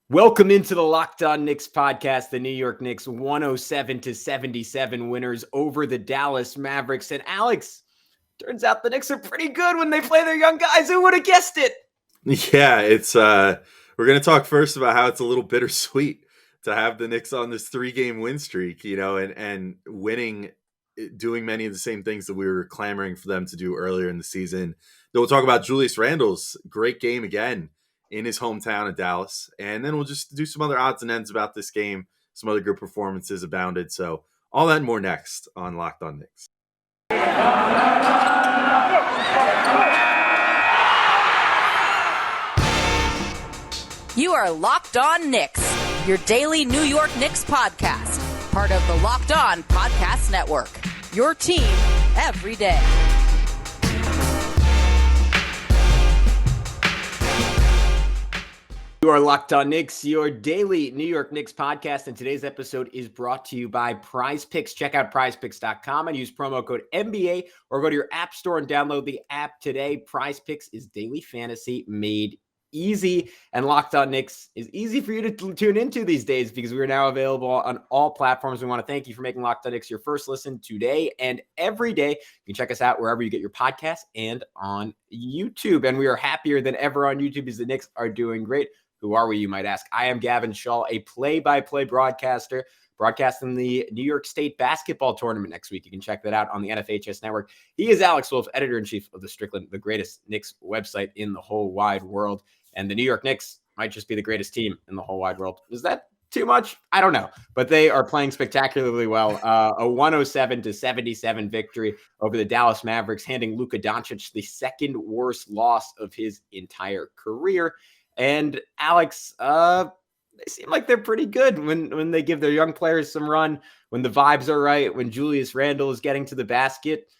Welcome into the Locked On Knicks podcast. The New York Knicks 107-77 winners over the Dallas Mavericks. And Alex, turns out the Knicks are pretty good when they play their young guys. Who would have guessed it? Yeah, it's we're going to talk first about how it's a little bittersweet to have the Knicks on this 3-game win streak, and winning, doing many of the same things that we were clamoring for them to do earlier in the season. Then we'll talk about Julius Randle's great game again in his hometown of Dallas, and then we'll just do some other odds and ends about this game. Some other good performances abounded. So all that and more next on Locked On Knicks. You are Locked On Knicks, your daily New York Knicks podcast, part of the Locked On Podcast Network, your team every day. You are Locked On Knicks, your daily New York Knicks podcast, and today's episode is brought to you by Prize Picks. Check out prizepicks.com and use promo code NBA, or go to your app store and download the app today. Prize Picks is daily fantasy made easy, and Locked On Knicks is easy for you to tune into these days because we are now available on all platforms. We want to thank you for making Locked On Knicks your first listen today and every day. You can check us out wherever you get your podcasts and on YouTube, and we are happier than ever on YouTube as the Knicks are doing great. Who are we, you might ask? I am Gavin Shaw, a play-by-play broadcaster, broadcasting the New York State basketball tournament next week. You can check that out on the NFHS network. He is Alex Wolf, editor-in-chief of the Strickland, the greatest Knicks website in the whole wide world. And the New York Knicks might just be the greatest team in the whole wide world. Is that too much? I don't know. But they are playing spectacularly well. A 107-77 victory over the Dallas Mavericks, handing Luka Doncic the second worst loss of his entire career. And Alex, they seem like they're pretty good when they give their young players some run, when the vibes are right, when Julius Randle is getting to the basket.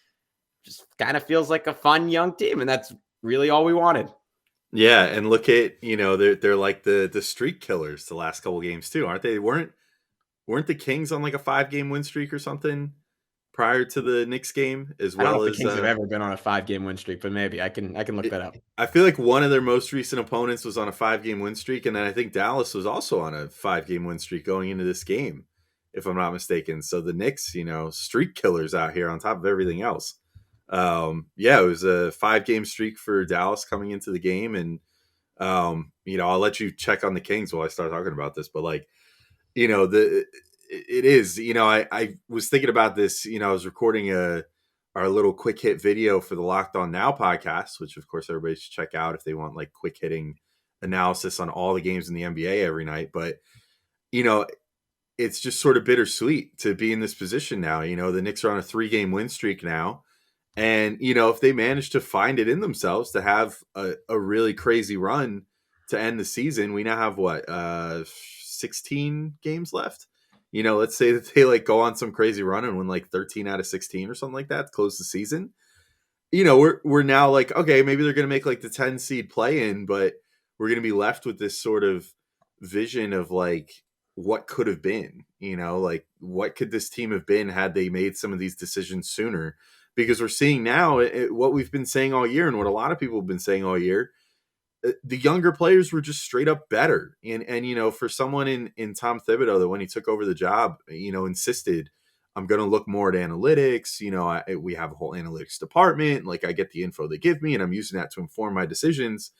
Just kind of feels like a fun young team, and that's really all we wanted. Yeah, and look at, they're like the streak killers the last couple games too, aren't they? Weren't the Kings on like a 5-game win streak or something prior to the Knicks game as well? I don't know if the Kings have ever been on a 5-game win streak, but maybe I can look that up. I feel like one of their most recent opponents was on a 5-game win streak, and then I think Dallas was also on a 5-game win streak going into this game, if I'm not mistaken. So the Knicks, streak killers out here on top of everything else. It was a 5-game streak for Dallas coming into the game, and I'll let you check on the Kings while I start talking about this, but it is, I was thinking about this, I was recording our little quick hit video for the Locked On Now podcast, which of course everybody should check out if they want like quick hitting analysis on all the games in the NBA every night. But, it's just sort of bittersweet to be in this position now. The Knicks are on a 3-game win streak now. And, if they manage to find it in themselves to have a really crazy run to end the season, we now have 16 games left. Let's say that they go on some crazy run and win 13 out of 16 or something like that to close the season. We're now okay, maybe they're going to make the 10 seed play in, but we're going to be left with this sort of vision of what could have been, what could this team have been had they made some of these decisions sooner? Because we're seeing now what we've been saying all year and what a lot of people have been saying all year. The younger players were just straight up better. And for someone in Tom Thibodeau that when he took over the job, insisted, I'm going to look more at analytics. We have a whole analytics department. I get the info they give me and I'm using that to inform my decisions.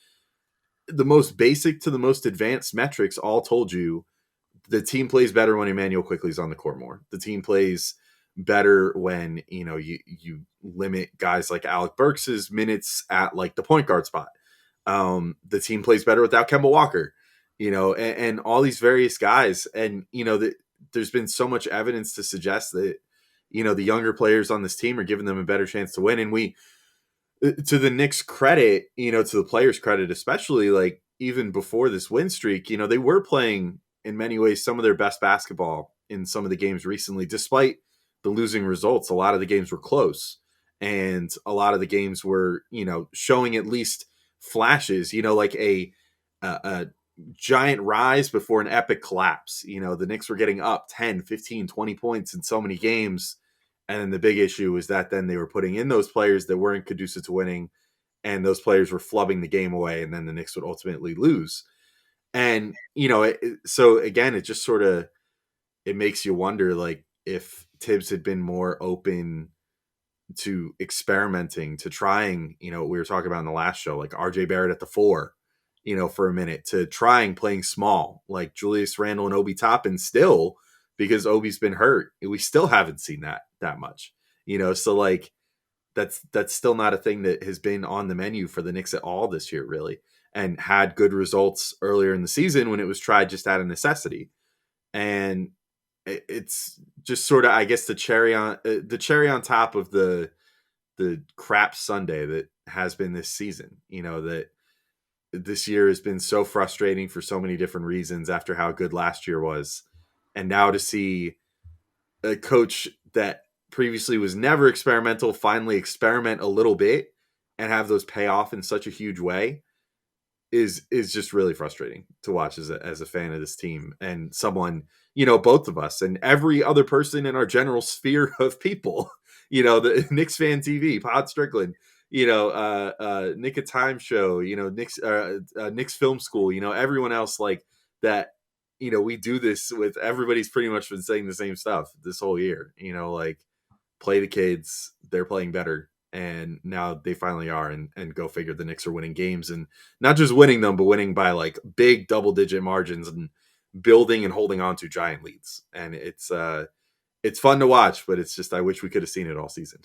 The most basic to the most advanced metrics all told you the team plays better when Immanuel Quickley is on the court more. The team plays better when, you limit guys like Alec Burks's minutes at the point guard spot. The team plays better without Kemba Walker, and all these various guys. And, there's been so much evidence to suggest that, the younger players on this team are giving them a better chance to win. And we, to the Knicks' credit, to the players' credit, especially even before this win streak, they were playing in many ways some of their best basketball in some of the games recently, despite the losing results. A lot of the games were close and a lot of the games were, showing at least flashes, a giant rise before an epic collapse. The Knicks were getting up 10, 15, 20 points in so many games. And then the big issue is that then they were putting in those players that weren't conducive to winning, and those players were flubbing the game away, and then the Knicks would ultimately lose. And, so again, it just sort of, it makes you wonder, like, if Tibbs had been more open to experimenting, to trying, we were talking about in the last show, like RJ Barrett at the 4, for a minute, to trying playing small, like Julius Randle and Obi Toppin still, because Obi's been hurt. We still haven't seen that much, so like, that's still not a thing that has been on the menu for the Knicks at all this year, really, and had good results earlier in the season when it was tried just out of necessity. And it's just sort of, I guess, the cherry on top of the crap Sunday that has been this season. That this year has been so frustrating for so many different reasons after how good last year was, and now to see a coach that previously was never experimental finally experiment a little bit and have those pay off in such a huge way is just really frustrating to watch as a fan of this team, and someone, both of us and every other person in our general sphere of people, the Knicks Fan TV, Pod Strickland, Nick of Time Show, Knicks Film School, everyone else like that, we do this with, everybody's pretty much been saying the same stuff this whole year, like, play the kids, they're playing better. And now they finally are, and go figure, the Knicks are winning games, and not just winning them, but winning by like big double-digit margins, and building and holding on to giant leads. And it's fun to watch, but it's just, I wish we could have seen it all season.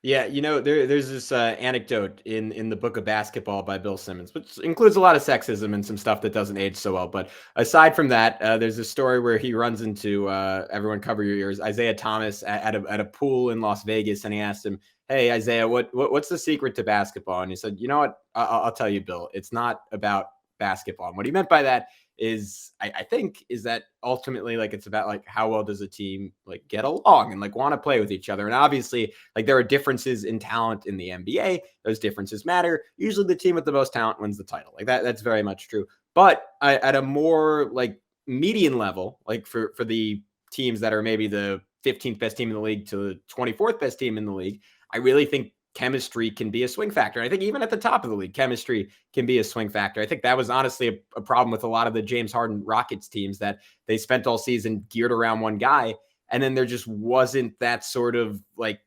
Yeah, there's this anecdote in the book of basketball by Bill Simmons, which includes a lot of sexism and some stuff that doesn't age so well. But aside from that, there's a story where he runs into, everyone cover your ears, Isaiah Thomas at a pool in Las Vegas, and he asked him, "Hey, Isaiah, what's the secret to basketball?" And he said, "You know what? I'll tell you, Bill. It's not about basketball." And what he meant by that is, I think, is that ultimately, like, it's about like how well does a team like get along and like want to play with each other. And obviously, like, there are differences in talent in the NBA. Those differences matter. Usually the team with the most talent wins the title. Like that's very much true. But at a more like median level, like for the teams that are maybe the 15th best team in the league to the 24th best team in the league, I really think chemistry can be a swing factor. I think even at the top of the league, chemistry can be a swing factor. I think that was honestly a problem with a lot of the James Harden Rockets teams, that they spent all season geared around one guy, and then there just wasn't that sort of like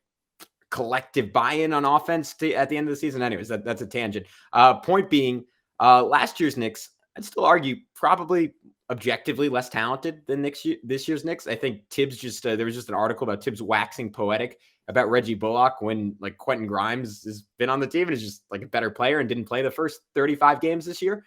collective buy-in on offense at the end of the season. Anyways, that's a tangent. Point being, last year's Knicks, I'd still argue, probably objectively less talented than this year's Knicks. I think Tibbs just there was just an article about Tibbs waxing poetic about Reggie Bullock when like Quentin Grimes has been on the team and is just like a better player and didn't play the first 35 games this year.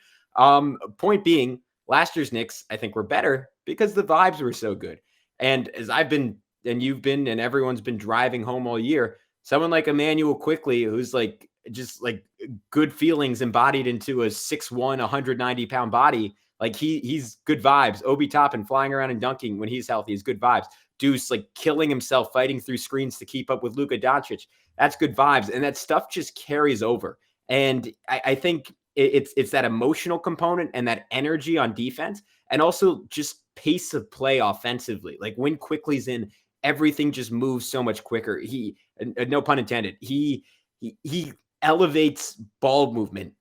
Point being, last year's Knicks, I think, were better because the vibes were so good. And as I've been, and you've been, and everyone's been driving home all year, someone like Immanuel Quickley, who's like just like good feelings embodied into a 6'1", 190-pound body. Like he's good vibes. Obi Toppin flying around and dunking when he's healthy is good vibes. Deuce like killing himself, fighting through screens to keep up with Luka Doncic. That's good vibes. And that stuff just carries over. And I think it's that emotional component and that energy on defense, and also just pace of play offensively. Like when Quickley's in, everything just moves so much quicker. He, no pun intended, he elevates ball movement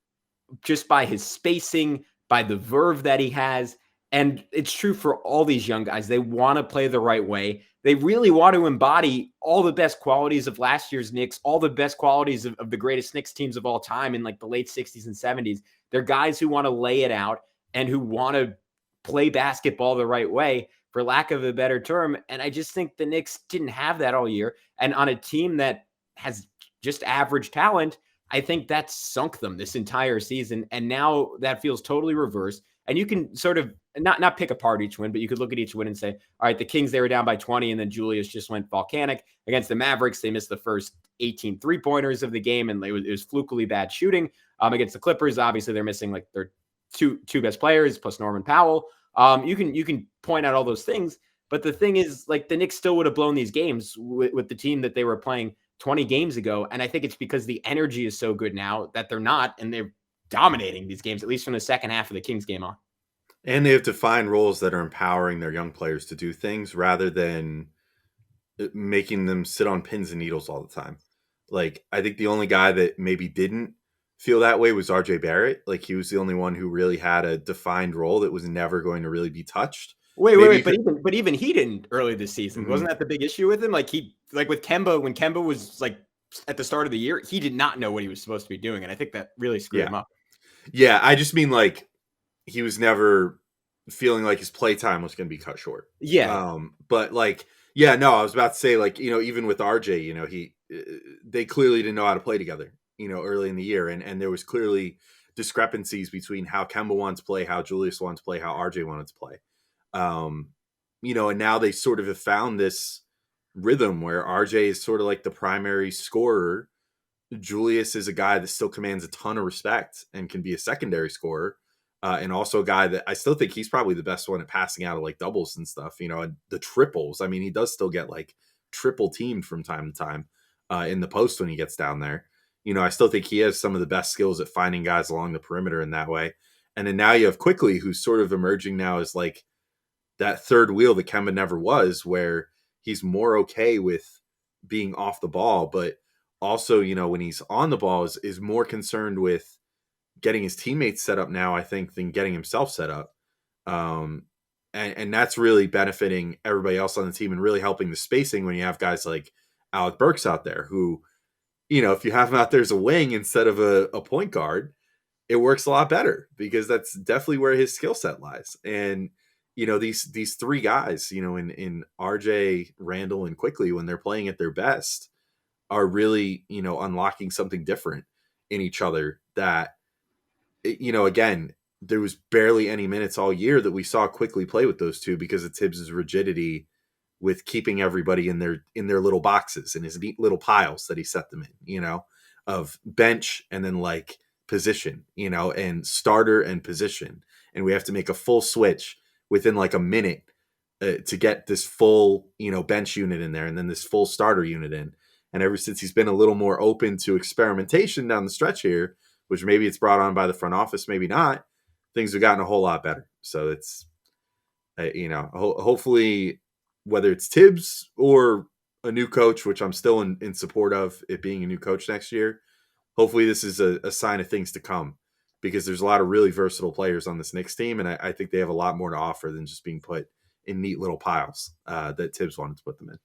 just by his spacing, by the verve that he has. And it's true for all these young guys. They want to play the right way. They really want to embody all the best qualities of last year's Knicks, all the best qualities of the greatest Knicks teams of all time in like the late 60s and 70s. They're guys who want to lay it out and who want to play basketball the right way, for lack of a better term. And I just think the Knicks didn't have that all year. And on a team that has just average talent, I think that sunk them this entire season. And now that feels totally reversed. And you can sort of not pick apart each win, but you could look at each win and say, all right, the Kings, they were down by 20, and then Julius just went volcanic. Against the Mavericks, they missed the first 18 three-pointers of the game, and it was flukily bad shooting. Against the Clippers, obviously they're missing like their two best players plus Norman Powell. You can point out all those things, but the thing is, like, the Knicks still would have blown these games with the team that they were playing 20 games ago. And I think it's because the energy is so good now that they're not, and they're dominating these games, at least from the second half of the Kings game on. And they have to find roles that are empowering their young players to do things rather than making them sit on pins and needles all the time. Like, I think the only guy that maybe didn't feel that way was RJ Barrett. Like he was the only one who really had a defined role that was never going to really be touched. Wait. But even he didn't early this season. Mhm. Wasn't that the big issue with him? Like with Kemba, when Kemba was like at the start of the year, he did not know what he was supposed to be doing. And I think that really screwed him up. Yeah. I just mean like he was never feeling like his play time was going to be cut short. Yeah. But like, yeah, no, I was about to say like, even with RJ, they clearly didn't know how to play together, early in the year. And there was clearly discrepancies between how Kemba wanted to play, how Julius wanted to play, how RJ wanted to play. And now they sort of have found this rhythm where RJ is sort of like the primary scorer. Julius is a guy that still commands a ton of respect and can be a secondary scorer. And also a guy that I still think he's probably the best one at passing out of like doubles and stuff, and the triples. I mean, he does still get like triple teamed from time to time in the post when he gets down there. I still think he has some of the best skills at finding guys along the perimeter in that way. And then now you have Quickley, who's sort of emerging now as like that third wheel that Kemba never was, where he's more okay with being off the ball, but also, when he's on the ball is more concerned with getting his teammates set up now, I think, than getting himself set up. And that's really benefiting everybody else on the team and really helping the spacing when you have guys like Alec Burks out there who, if you have him out there as a wing instead of a point guard, it works a lot better because that's definitely where his skill set lies. And, these three guys, in RJ, Randle, and Quickley, when they're playing at their best, are really, unlocking something different in each other that, again, there was barely any minutes all year that we saw Quickley play with those two because of Tibbs's rigidity with keeping everybody in their little boxes and his neat little piles that he set them in, of bench and then like position, and starter and position. And we have to make a full switch within like a minute to get this full, bench unit in there and then this full starter unit in. And ever since he's been a little more open to experimentation down the stretch here, which maybe it's brought on by the front office, maybe not, things have gotten a whole lot better. So it's, hopefully, whether it's Tibbs or a new coach, which I'm still in support of it being a new coach next year, hopefully this is a sign of things to come because there's a lot of really versatile players on this Knicks team. And I think they have a lot more to offer than just being put in neat little piles that Tibbs wanted to put them in.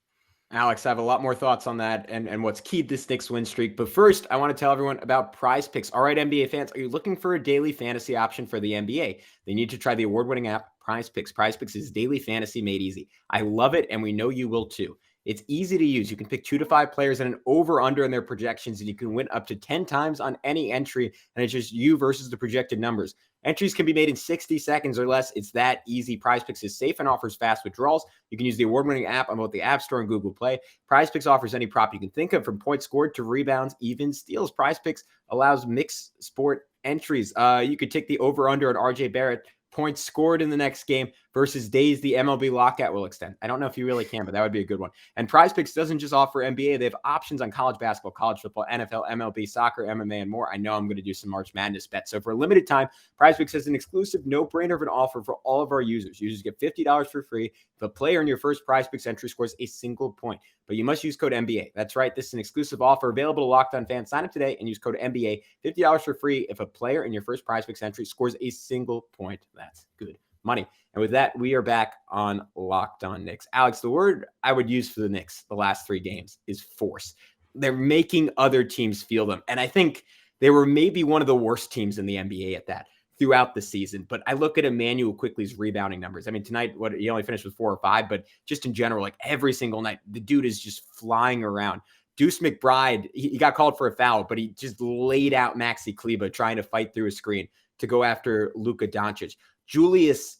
Alex, I have a lot more thoughts on that and what's keyed this Knicks win streak. But first, I want to tell everyone about Prize Picks. All right, NBA fans, are you looking for a daily fantasy option for the NBA? They need to try the award-winning app, Prize Picks. Prize Picks is daily fantasy made easy. I love it, and we know you will too. It's easy to use. You can pick 2 to 5 players and an over-under in their projections, and you can win up to 10 times on any entry, and it's just you versus the projected numbers. Entries can be made in 60 seconds or less. It's that easy. Prize Picks is safe and offers fast withdrawals. You can use the award-winning app on both the App Store and Google Play. Prize Picks offers any prop you can think of, from points scored to rebounds, even steals. Prize Picks allows mixed sport entries. You could take the over-under on RJ Barrett, points scored in the next game versus days the MLB lockout will extend. I don't know if you really can, but that would be a good one. And Prize Picks doesn't just offer NBA. They have options on college basketball, college football, NFL, MLB, soccer, MMA, and more. I know I'm going to do some March Madness bets. So for a limited time, Prize Picks has an exclusive no-brainer of an offer for all of our users. Users get $50 for free if a player in your first Prize Picks entry scores a single point. But you must use code NBA. That's right. This is an exclusive offer available to Locked On fans. Sign up today and use code NBA. $50 for free if a player in your first Prize Picks entry scores a single point. That's good money. And with that, we are back on Locked On Knicks. Alex, the word I would use for the Knicks the last 3 games is force. They're making other teams feel them. And I think they were maybe one of the worst teams in the NBA at that throughout the season. But I look at Immanuel Quickley's rebounding numbers. I mean, tonight, he only finished with 4 or 5, but just in general, like every single night, the dude is just flying around. Deuce McBride, he got called for a foul, but he just laid out Maxi Kleber trying to fight through a screen to go after Luka Doncic. Julius,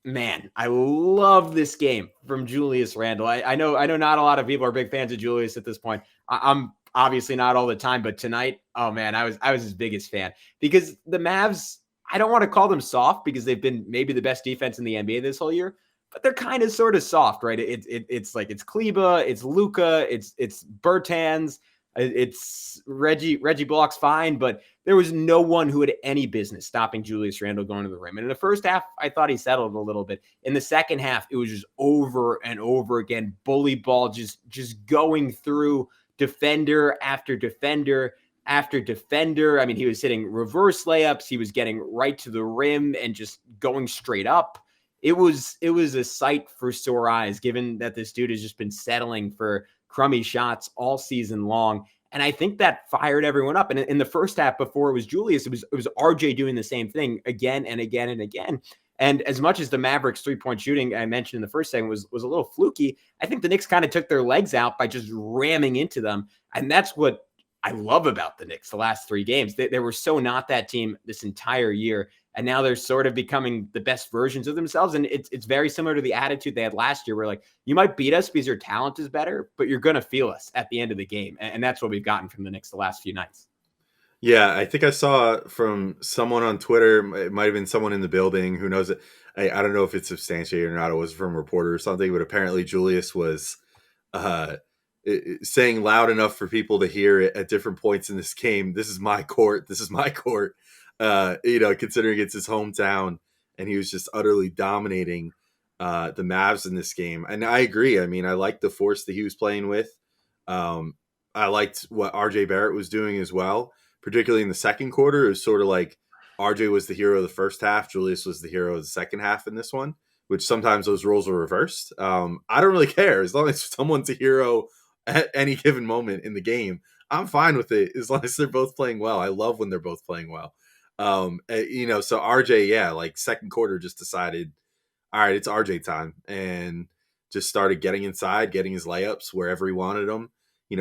man, I love this game from Julius Randle. I know not a lot of people are big fans of Julius at this point. I'm obviously not all the time, but tonight, oh man, I was his biggest fan because the Mavs, I don't want to call them soft because they've been maybe the best defense in the NBA this whole year, but they're kind of sort of soft, right? It's like it's Kleber, it's Luka, it's Bertans, it's Reggie Bullock's fine, but there was no one who had any business stopping Julius Randle going to the rim. And in the first half, I thought he settled a little bit. In the second half, it was just over and over again, bully ball just going through defender after defender. after defender. I mean, he was hitting reverse layups. He was getting right to the rim and just going straight up. It was a sight for sore eyes, given that this dude has just been settling for crummy shots all season long. And I think that fired everyone up. And in the first half, before it was Julius, it was RJ doing the same thing again and again and again. And as much as the Mavericks 3-point shooting I mentioned in the first segment was a little fluky, I think the Knicks kind of took their legs out by just ramming into them. And that's what I love about the Knicks the last 3 games. They were so not that team this entire year. And now they're sort of becoming the best versions of themselves. And it's very similar to the attitude they had last year, where like, you might beat us because your talent is better, but you're going to feel us at the end of the game. And that's what we've gotten from the Knicks the last few nights. Yeah, I think I saw from someone on Twitter, it might have been someone in the building, who knows it. I don't know if it's substantiated or not. It was from a reporter or something, but apparently Julius was saying loud enough for people to hear it at different points in this game. This is my court. This is my court. Considering it's his hometown, and he was just utterly dominating the Mavs in this game. And I agree. I mean, I liked the force that he was playing with. I liked what RJ Barrett was doing as well, particularly in the second quarter. It was sort of like RJ was the hero of the first half. Julius was the hero of the second half in this one, which sometimes those roles are reversed. I don't really care. As long as someone's a hero at any given moment in the game, I'm fine with it, as long as they're both playing well. I love when they're both playing well. So RJ, like second quarter just decided, all right, it's RJ time, and just started getting inside, getting his layups wherever he wanted them,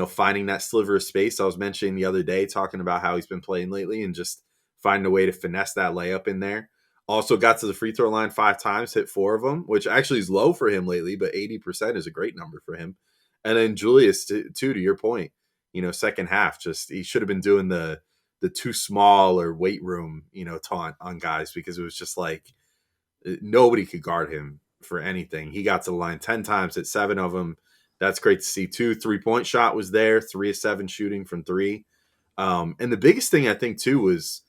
finding that sliver of space I was mentioning the other day, talking about how he's been playing lately, and just finding a way to finesse that layup in there. Also got to the free throw line 5 times, hit 4 of them, which actually is low for him lately, but 80% is a great number for him. And then Julius, too, to your point, second half, just he should have been doing the too small or weight room, taunt on guys, because it was just like nobody could guard him for anything. He got to the line 10 times, hit 7 of them. That's great to see. 2 3-point shot was there, 3 of 7 shooting from 3. And the biggest thing I think too was,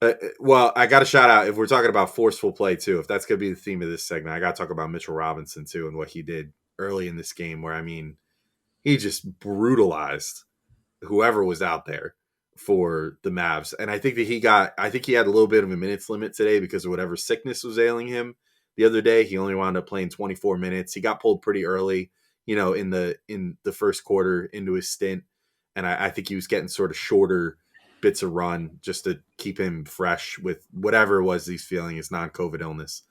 I got to shout out, if we're talking about forceful play too, if that's going to be the theme of this segment, I got to talk about Mitchell Robinson too, and what he did early in this game, where, I mean, he just brutalized whoever was out there for the Mavs. And I think that he had a little bit of a minutes limit today because of whatever sickness was ailing him the other day. He only wound up playing 24 minutes. He got pulled pretty early, in the first quarter into his stint. And I think he was getting sort of shorter bits of run just to keep him fresh with whatever it was he's feeling, his non-COVID illness.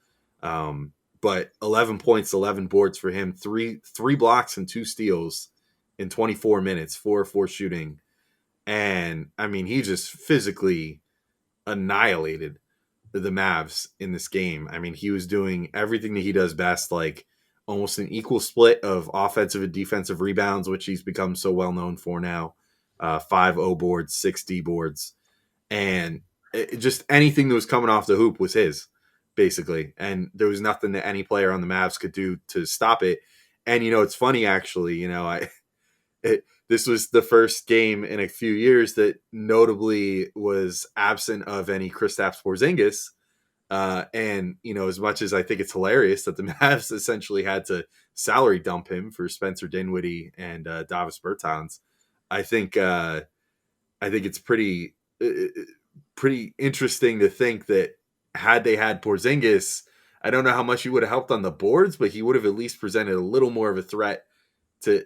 But 11 points, 11 boards for him, three blocks and 2 steals in 24 minutes, 4 of 4 shooting. And I mean, he just physically annihilated the Mavs in this game. I mean, he was doing everything that he does best, like almost an equal split of offensive and defensive rebounds, which he's become so well known for now. 5 O boards, 6 D boards, and just anything that was coming off the hoop was his, basically. And there was nothing that any player on the Mavs could do to stop it. And, it's funny, actually, this was the first game in a few years that notably was absent of any Kristaps Porzingis. And, as much as I think it's hilarious that the Mavs essentially had to salary dump him for Spencer Dinwiddie and Davis Bertans, I think it's pretty interesting to think that had they had Porzingis, I don't know how much he would have helped on the boards, but he would have at least presented a little more of a threat to,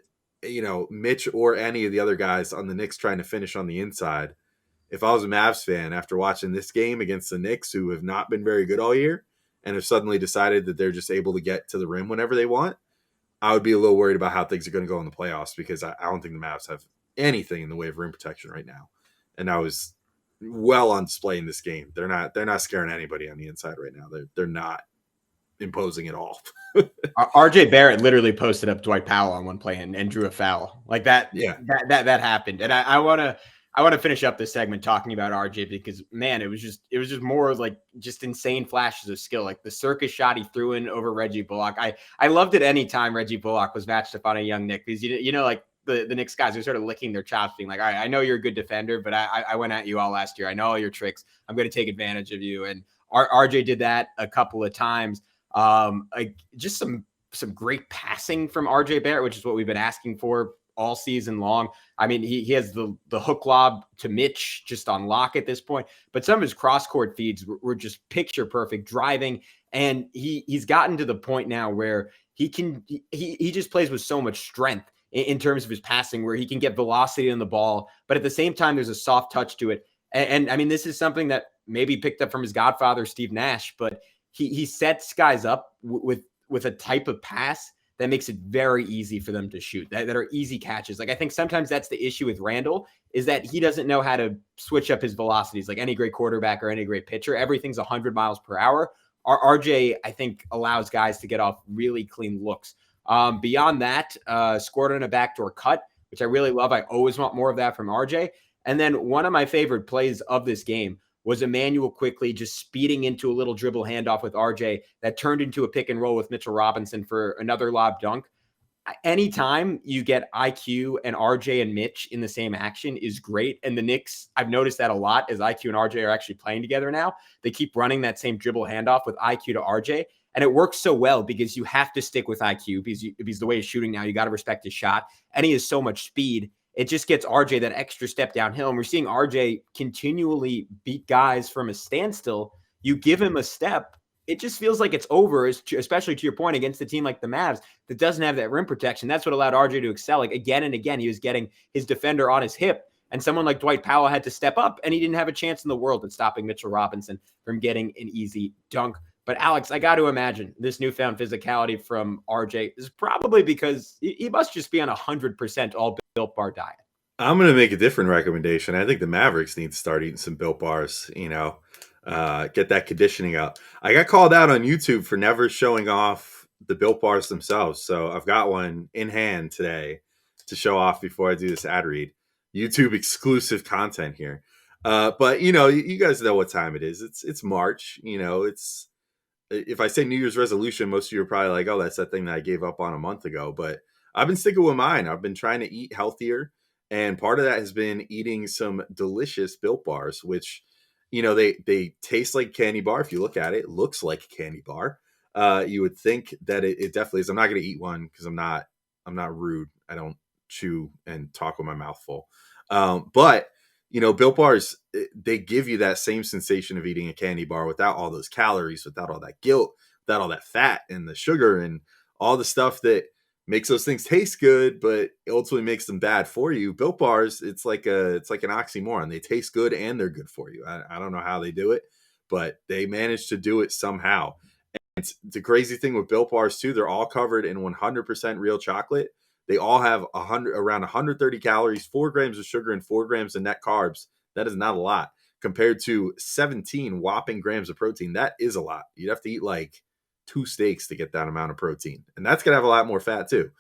Mitch or any of the other guys on the Knicks trying to finish on the inside. If I was a Mavs fan after watching this game against the Knicks, who have not been very good all year, and have suddenly decided that they're just able to get to the rim whenever they want, I would be a little worried about how things are going to go in the playoffs, because I don't think the Mavs have anything in the way of rim protection right now. And I was well on display in this game. They're not scaring anybody on the inside right now. They're not imposing at all. RJ Barrett literally posted up Dwight Powell on one play and drew a foul like that. Yeah, that happened. And I want to finish up this segment talking about RJ, because, man, it was just more like just insane flashes of skill, like the circus shot he threw in over Reggie Bullock. I loved it any time Reggie Bullock was matched up on a young Knick, because like the Knicks guys are sort of licking their chops, being like, all right, I know you're a good defender, but I went at you all last year. I know all your tricks. I'm going to take advantage of you. And RJ did that a couple of times. Just some great passing from RJ Barrett, which is what we've been asking for all season long. I mean, he has the hook lob to Mitch just on lock at this point, but some of his cross court feeds were just picture perfect driving. And he's gotten to the point now where he just plays with so much strength in terms of his passing, where he can get velocity on the ball, but at the same time, there's a soft touch to it. And I mean, this is something that maybe picked up from his godfather, Steve Nash, but he sets guys up with a type of pass that makes it very easy for them to shoot, that are easy catches. Like, I think sometimes that's the issue with Randle, is that he doesn't know how to switch up his velocities like any great quarterback or any great pitcher. Everything's 100 miles per hour. RJ, I think, allows guys to get off really clean looks. Beyond that, scored on a backdoor cut, which I really love. I always want more of that from RJ. And then one of my favorite plays of this game was Immanuel Quickley just speeding into a little dribble handoff with RJ that turned into a pick and roll with Mitchell Robinson for another lob dunk. Anytime you get IQ and RJ and Mitch in the same action is great. And the Knicks, I've noticed that a lot as IQ and RJ are actually playing together now. They keep running that same dribble handoff with IQ to RJ. And it works so well because you have to stick with IQ because the way he's shooting now, you got to respect his shot. And he has so much speed. It just gets RJ that extra step downhill. And we're seeing RJ continually beat guys from a standstill. You give him a step, it just feels like it's over, especially to your point, against a team like the Mavs that doesn't have that rim protection. That's what allowed RJ to excel. Like, again and again, he was getting his defender on his hip, and someone like Dwight Powell had to step up, and he didn't have a chance in the world at stopping Mitchell Robinson from getting an easy dunk. But Alex, I got to imagine this newfound physicality from RJ is probably because he must just be on 100% all Built Bar diet. I'm going to make a different recommendation. I think the Mavericks need to start eating some Built Bars, get that conditioning up. I got called out on YouTube for never showing off the Built Bars themselves. So I've got one in hand today to show off before I do this ad read. YouTube exclusive content here. But you guys know what time it is. It's March. If I say New Year's resolution, most of you are probably like, oh, that's that thing that I gave up on a month ago. But I've been sticking with mine. I've been trying to eat healthier. And part of that has been eating some delicious Built Bars, which, they taste like candy bar. If you look at it, it looks like a candy bar. You would think that it definitely is. I'm not going to eat one because I'm not rude. I don't chew and talk with my mouth full. But Built Bars, they give you that same sensation of eating a candy bar without all those calories, without all that guilt, without all that fat and the sugar and all the stuff that makes those things taste good, but ultimately makes them bad for you. Built Bars, it's like an oxymoron. They taste good and they're good for you. I don't know how they do it, but they manage to do it somehow. And the crazy thing with Built Bars too, they're all covered in 100% real chocolate. They all have around 130 calories, 4 grams of sugar, and 4 grams of net carbs. That is not a lot compared to 17 whopping grams of protein. That is a lot. You'd have to eat like 2 steaks to get that amount of protein. And that's going to have a lot more fat too.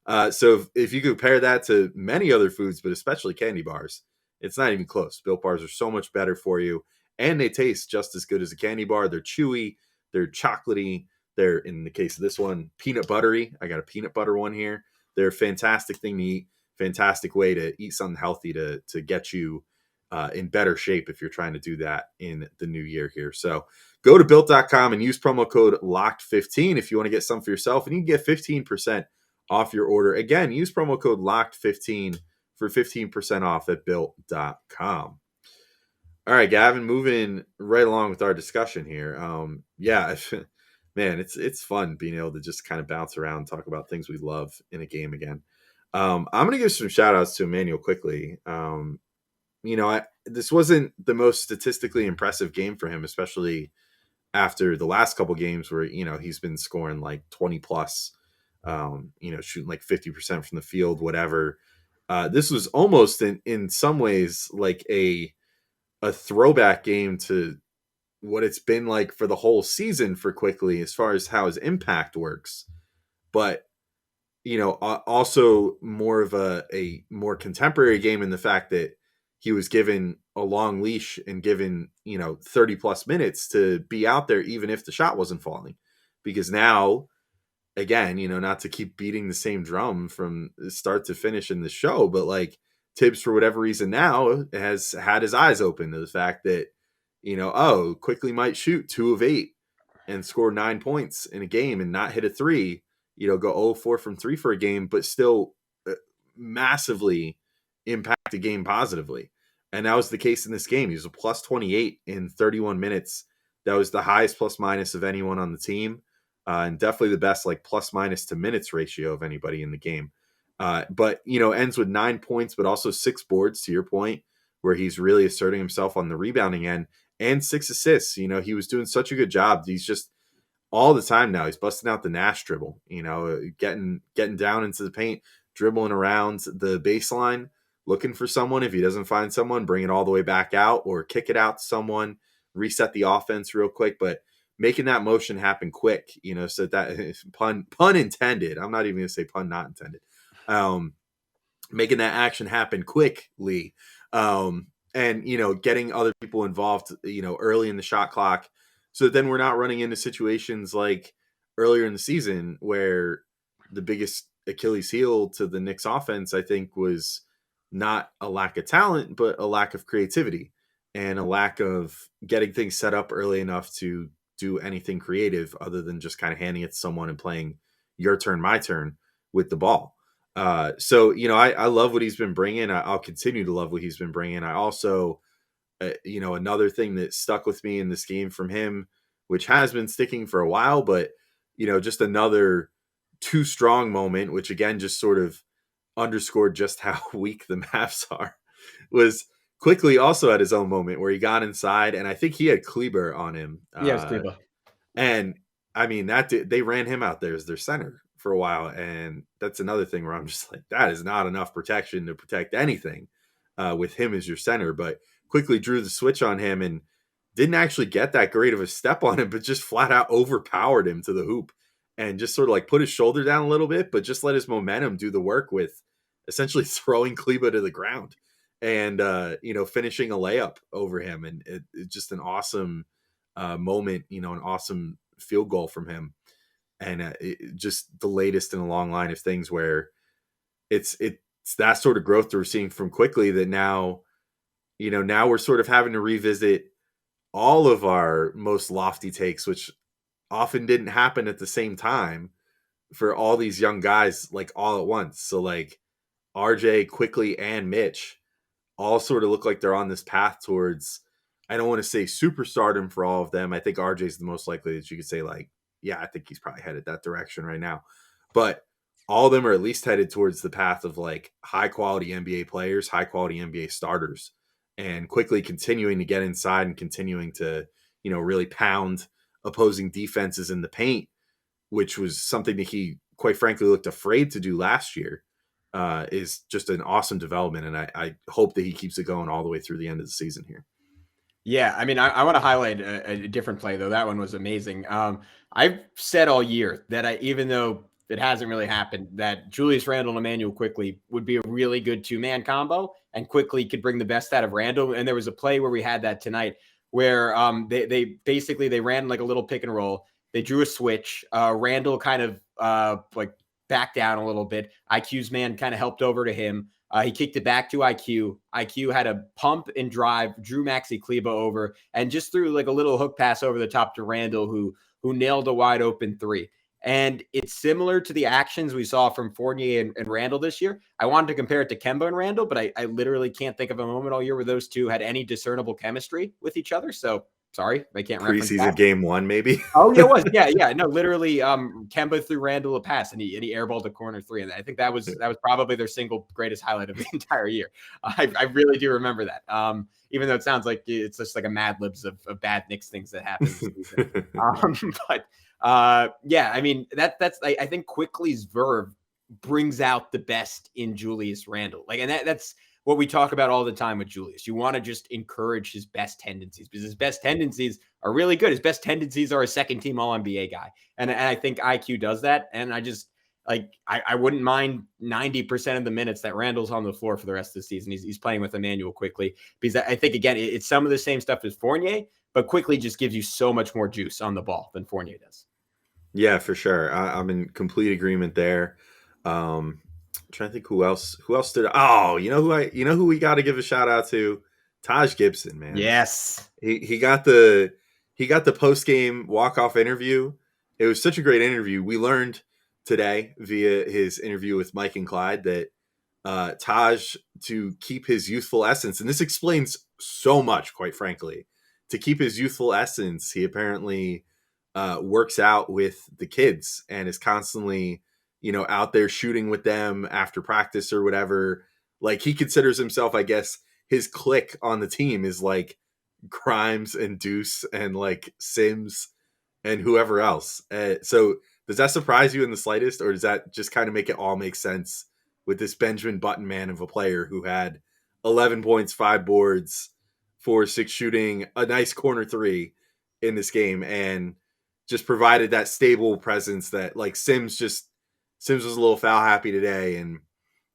So if you compare that to many other foods, but especially candy bars, it's not even close. Built Bars are so much better for you. And they taste just as good as a candy bar. They're chewy. They're chocolatey. They're, in the case of this one, peanut buttery. I got a peanut butter one here. They're a fantastic thing to eat, fantastic way to eat something healthy to get you in better shape if you're trying to do that in the new year here. So go to built.com and use promo code LOCKED15 if you want to get some for yourself, and you can get 15% off your order. Again, use promo code LOCKED15 for 15% off at built.com. All right, Gavin, moving right along with our discussion here. Man, it's fun being able to just kind of bounce around and talk about things we love in a game again. I'm going to give some shout outs to Immanuel Quickley. This wasn't the most statistically impressive game for him, especially after the last couple games where, he's been scoring like 20 plus, shooting like 50% from the field, whatever. This was almost in some ways like a throwback game to what it's been like for the whole season for Quickley as far as how his impact works. But, also more of a more contemporary game in the fact that he was given a long leash and given, 30 plus minutes to be out there, even if the shot wasn't falling. Because now, again, not to keep beating the same drum from start to finish in the show, but like Tibbs, for whatever reason now, has had his eyes open to the fact that, Quickley might shoot 2 of 8 and score 9 points in a game and not hit a 3, go 0-4 from 3 for a game, but still massively impact a game positively. And that was the case in this game. He was a plus 28 in 31 minutes. That was the highest plus minus of anyone on the team. And definitely the best like plus minus to minutes ratio of anybody in the game. But, ends with 9 points, but also 6 boards, to your point, where he's really asserting himself on the rebounding end, and 6 assists. He was doing such a good job. He's just all the time now. He's busting out the Nash dribble, getting down into the paint, dribbling around the baseline, looking for someone. If he doesn't find someone, bring it all the way back out or kick it out to someone, reset the offense real quick. But making that motion happen quick, so that pun intended. I'm not even going to say pun not intended. Making that action happen quickly. And, getting other people involved, early in the shot clock. So that then we're not running into situations like earlier in the season where the biggest Achilles heel to the Knicks offense, I think, was not a lack of talent, but a lack of creativity and a lack of getting things set up early enough to do anything creative other than just kind of handing it to someone and playing your turn, my turn with the ball. So, I love what he's been bringing. I'll continue to love what he's been bringing. I also, another thing that stuck with me in this game from him, which has been sticking for a while, but, just another too strong moment, which again, just sort of underscored just how weak the Mavs are, was Quickley also had his own moment where he got inside, and I think he had Kleber on him. Yeah, it was Kleber. And I mean, they ran him out there as their center for a while. And that's another thing where I'm just like, that is not enough protection to protect anything with him as your center. But Quickley drew the switch on him and didn't actually get that great of a step on him, but just flat out overpowered him to the hoop and just sort of like put his shoulder down a little bit, but just let his momentum do the work with essentially throwing Kleber to the ground and, finishing a layup over him. And it's just an awesome moment, an awesome field goal from him. And just the latest in a long line of things where it's that sort of growth that we're seeing from Quickley that now we're sort of having to revisit all of our most lofty takes, which often didn't happen at the same time for all these young guys, like all at once. So like RJ, Quickley, and Mitch all sort of look like they're on this path towards, I don't want to say superstardom for all of them. I think RJ is the most likely that you could say like, yeah, I think he's probably headed that direction right now. But all of them are at least headed towards the path of like high quality NBA players, high quality NBA starters, and Quickley continuing to get inside and continuing to, really pound opposing defenses in the paint, which was something that he quite frankly looked afraid to do last year, is just an awesome development. And I hope that he keeps it going all the way through the end of the season here. Yeah, I mean, I want to highlight a different play, though. That one was amazing. I've said all year that even though it hasn't really happened, that Julius Randle and Immanuel Quickley would be a really good two-man combo, and Quickley could bring the best out of Randle. And there was a play where we had that tonight where they basically ran like a little pick and roll. They drew a switch. Randle kind of like backed down a little bit. IQ's man kind of helped over to him. He kicked it back to IQ. IQ had a pump and drive, drew Maxi Kleber over, and just threw like a little hook pass over the top to Randle, who nailed a wide open three. And it's similar to the actions we saw from Fournier and Randle this year. I wanted to compare it to Kemba and Randle, but I literally can't think of a moment all year where those two had any discernible chemistry with each other. So sorry, I can't reference preseason that. Game 1, maybe. Oh, yeah, it was. Yeah. No, literally, Kemba threw Randle a pass and he airballed a corner three. And I think that was probably their single greatest highlight of the entire year. I really do remember that. Even though it sounds like it's just like a Mad Libs of bad Knicks things that happen this season. But yeah, I mean, that's I think Quickley's verve brings out the best in Julius Randle. Like, and that's what we talk about all the time with Julius. You want to just encourage his best tendencies because his best tendencies are really good. His best tendencies are a second team All NBA guy. And I think IQ does that. And I just like, I wouldn't mind 90% of the minutes that Randle's on the floor for the rest of the season. He's playing with Immanuel Quickley because I think, again, it's some of the same stuff as Fournier, but Quickley just gives you so much more juice on the ball than Fournier does. Yeah, for sure. I'm in complete agreement there. I'm trying to think who else stood. Oh, you know who we got to give a shout out to? Taj Gibson, man. Yes. He got the post-game walk-off interview. It was such a great interview. We learned today via his interview with Mike and Clyde that Taj to keep his youthful essence. And this explains so much, quite frankly. To keep his youthful essence, he apparently works out with the kids and is constantly, out there shooting with them after practice or whatever. Like, he considers himself, I guess, his clique on the team is like Grimes and Deuce and like Sims and whoever else. So does that surprise you in the slightest, or does that just kind of make it all make sense with this Benjamin Button man of a player who had 11 points, 5 boards, 4-6 shooting, a nice corner 3 in this game, and just provided that stable presence that, like, Sims was a little foul happy today, and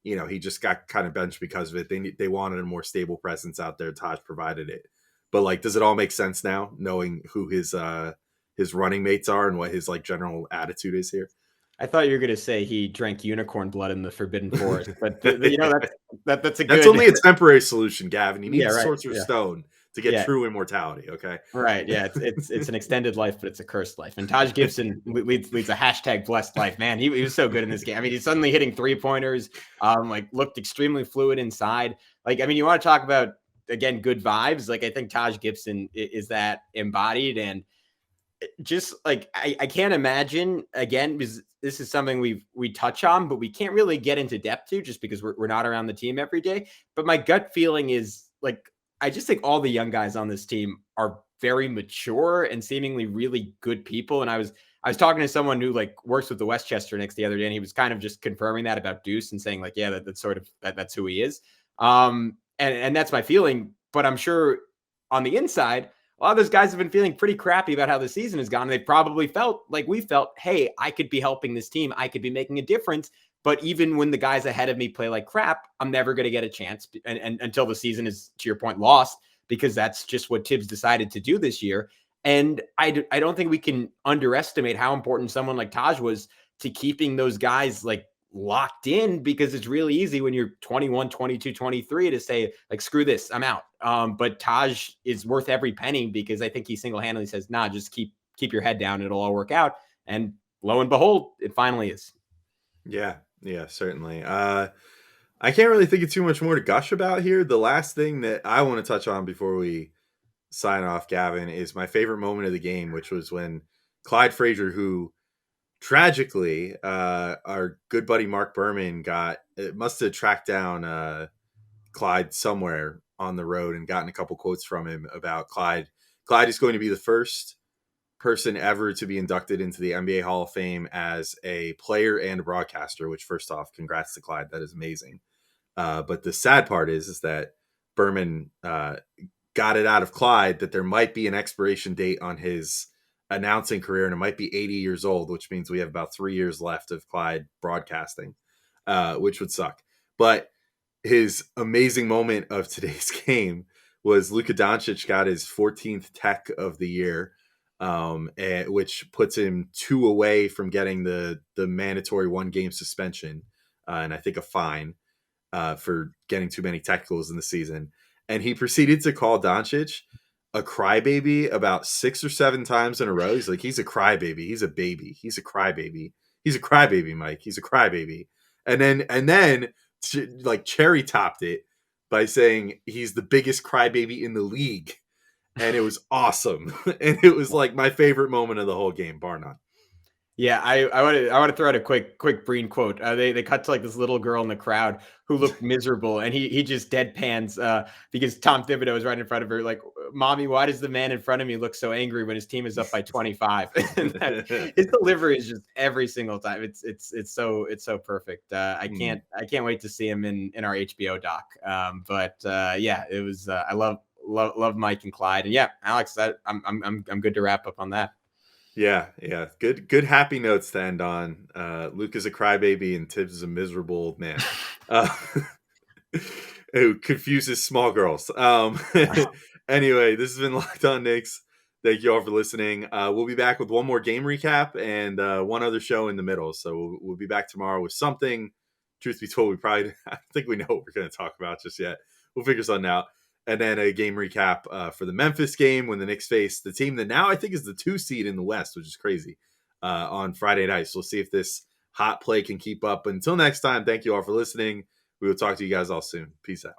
he just got kind of benched because of it. They wanted a more stable presence out there. Taj provided it. But, like, does it all make sense now, knowing who his running mates are and what his, like, general attitude is here? I thought you were going to say he drank unicorn blood in the Forbidden Forest, but that's only a temporary solution, Gavin. You need the right. Sorcerer's Stone to get true immortality. Okay, right? Yeah, it's an extended life, but it's a cursed life. And Taj Gibson leads a hashtag blessed life. Man, he was so good in this game. I mean, he's suddenly hitting 3-pointers. Like, looked extremely fluid inside. Like, I mean, you want to talk about, again, good vibes. Like, I think Taj Gibson is that embodied, and just like I can't imagine, again, because this is something we touch on, but we can't really get into depth to just because we're not around the team every day. But my gut feeling is, like, I just think all the young guys on this team are very mature and seemingly really good people. And I was talking to someone who, like, works with the Westchester Knicks the other day, and he was kind of just confirming that about Deuce and saying, like, yeah, that's sort of that's who he is. And that's my feeling. But I'm sure on the inside, a lot of those guys have been feeling pretty crappy about how the season has gone. They probably felt like we felt, hey, I could be helping this team. I could be making a difference. But even when the guys ahead of me play like crap, I'm never going to get a chance and until the season is, to your point, lost, because that's just what Tibbs decided to do this year. And I don't think we can underestimate how important someone like Taj was to keeping those guys, like, locked in, because it's really easy when you're 21, 22, 23 to say, like, screw this, I'm out. But Taj is worth every penny, because I think he single-handedly says, nah, just keep your head down. It'll all work out. And lo and behold, it finally is. Yeah, certainly. I can't really think of too much more to gush about here. The last thing that I want to touch on before we sign off, Gavin, is my favorite moment of the game, which was when Clyde Frazier, who tragically, our good buddy Mark Berman must have tracked down Clyde somewhere on the road and gotten a couple quotes from him about Clyde. Clyde is going to be the first person ever to be inducted into the NBA Hall of Fame as a player and a broadcaster, which, first off, congrats to Clyde. That is amazing. But the sad part is that Berman got it out of Clyde that there might be an expiration date on his announcing career, and it might be 80 years old, which means we have about 3 years left of Clyde broadcasting, which would suck. But his amazing moment of today's game was Luka Doncic got his 14th tech of the year, which puts him 2 away from getting the mandatory 1-game suspension, and I think a fine for getting too many technicals in the season. And he proceeded to call Doncic a crybaby about 6 or 7 times in a row. He's like, he's a crybaby. He's a baby. He's a crybaby. He's a crybaby, Mike. He's a crybaby. And then like, cherry topped it by saying he's the biggest crybaby in the league. And it was awesome. And it was, like, my favorite moment of the whole game, bar none. Yeah, I want to throw out a quick Breen quote. They cut to, like, this little girl in the crowd who looked miserable, and he just deadpans because Tom Thibodeau is right in front of her, like, "Mommy, why does the man in front of me look so angry when his team is up by 25?" And his delivery is just every single time. It's so perfect. I can't wait to see him in our HBO doc. Yeah, it was. I love Mike and Clyde, and yeah, Alex, I'm good to wrap up on that. Yeah. Good happy notes to end on. Luke is a crybaby and Tibbs is a miserable old man who confuses small girls. Anyway, this has been Locked On Knicks. Thank you all for listening. We'll be back with one more game recap and one other show in the middle. So we'll be back tomorrow with something. Truth be told, I don't think we know what we're going to talk about just yet. We'll figure something out. And then a game recap for the Memphis game when the Knicks face the team that now I think is the 2 seed in the West, which is crazy, on Friday night. So we'll see if this hot play can keep up. But until next time, thank you all for listening. We will talk to you guys all soon. Peace out.